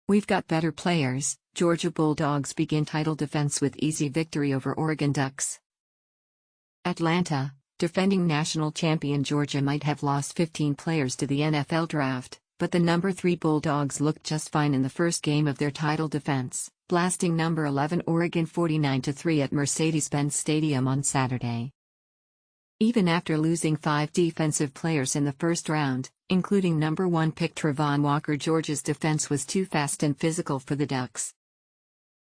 We've got better players. Georgia Bulldogs begin title defense with easy victory over Oregon Ducks. Atlanta, defending national champion Georgia might have lost 15 players to the NFL draft, but the number 3 Bulldogs looked just fine in the first game of their title defense, blasting number 11 Oregon 49-3 at Mercedes-Benz Stadium on Saturday. Even after losing 5 defensive players in the first round, including number 1 pick Travon Walker, Georgia's defense was too fast and physical for the Ducks.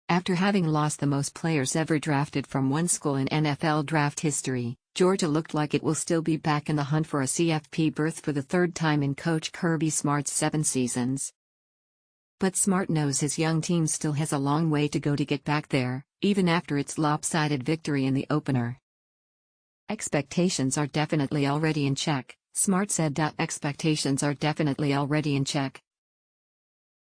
After having lost the most players ever drafted from one school in NFL draft history, Georgia looked like it will still be back in the hunt for a CFP berth for the third time in Coach Kirby Smart's 7 seasons. But Smart knows his young team still has a long way to go to get back there, even after its lopsided victory in the opener. Expectations are definitely already in check, Smart said. Expectations are definitely already in check.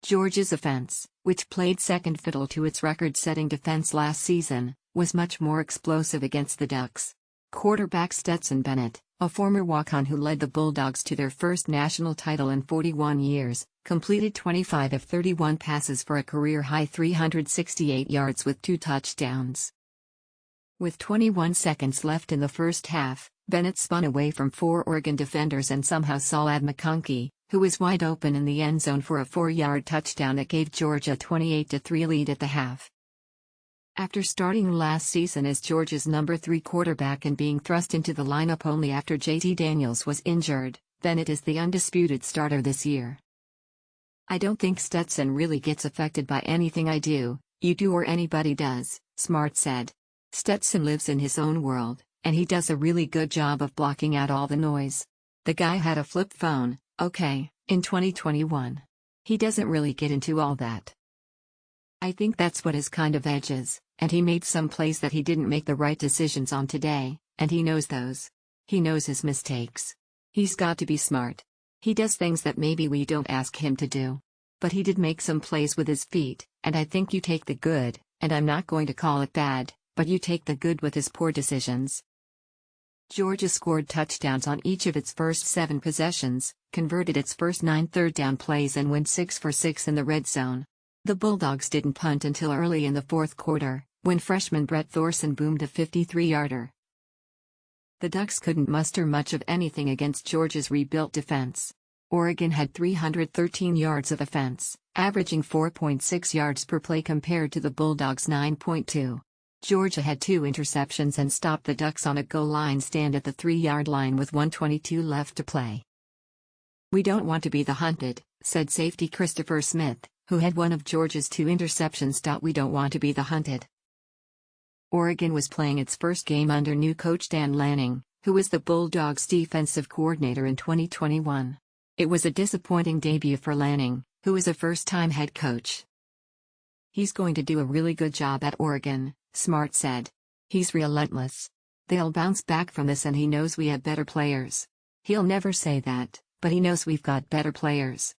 Georgia's offense, which played second fiddle to its record-setting defense last season, was much more explosive against the Ducks. Quarterback Stetson Bennett, a former walk-on who led the Bulldogs to their first national title in 41 years, completed 25 of 31 passes for a career-high 368 yards with 2 touchdowns. With 21 seconds left in the first half, Bennett spun away from 4 Oregon defenders and somehow saw Ad McConkey, who was wide open in the end zone, for a 4-yard touchdown that gave Georgia a 28-3 lead at the half. After starting last season as Georgia's number 3 quarterback and being thrust into the lineup only after JT Daniels was injured, Bennett is the undisputed starter this year. "I don't think Stetson really gets affected by anything I do, you do, or anybody does," Smart said. "Stetson lives in his own world, and he does a really good job of blocking out all the noise. The guy had a flip phone, okay, in 2021. He doesn't really get into all that. I think that's what his kind of edge is, and he made some plays that he didn't make the right decisions on today, and he knows those. He knows his mistakes. He's got to be smart. He does things that maybe we don't ask him to do. But he did make some plays with his feet, and I think you take the good, and I'm not going to call it bad, but you take the good with his poor decisions." Georgia scored touchdowns on each of its first 7 possessions, converted its first 9 third-down plays, and went 6 for 6 in the red zone. The Bulldogs didn't punt until early in the fourth quarter, when freshman Brett Thorson boomed a 53-yarder. The Ducks couldn't muster much of anything against Georgia's rebuilt defense. Oregon had 313 yards of offense, averaging 4.6 yards per play compared to the Bulldogs' 9.2. Georgia had 2 interceptions and stopped the Ducks on a goal line stand at the 3-yard line with 1:22 left to play. "We don't want to be the hunted," said safety Christopher Smith, who had one of Georgia's 2 interceptions. "We don't want to be the hunted." Oregon was playing its first game under new coach Dan Lanning, who was the Bulldogs' defensive coordinator in 2021. It was a disappointing debut for Lanning, who is a first-time head coach. "He's going to do a really good job at Oregon," Smart said. "He's relentless. They'll bounce back from this, and he knows we have better players. He'll never say that, but he knows we've got better players."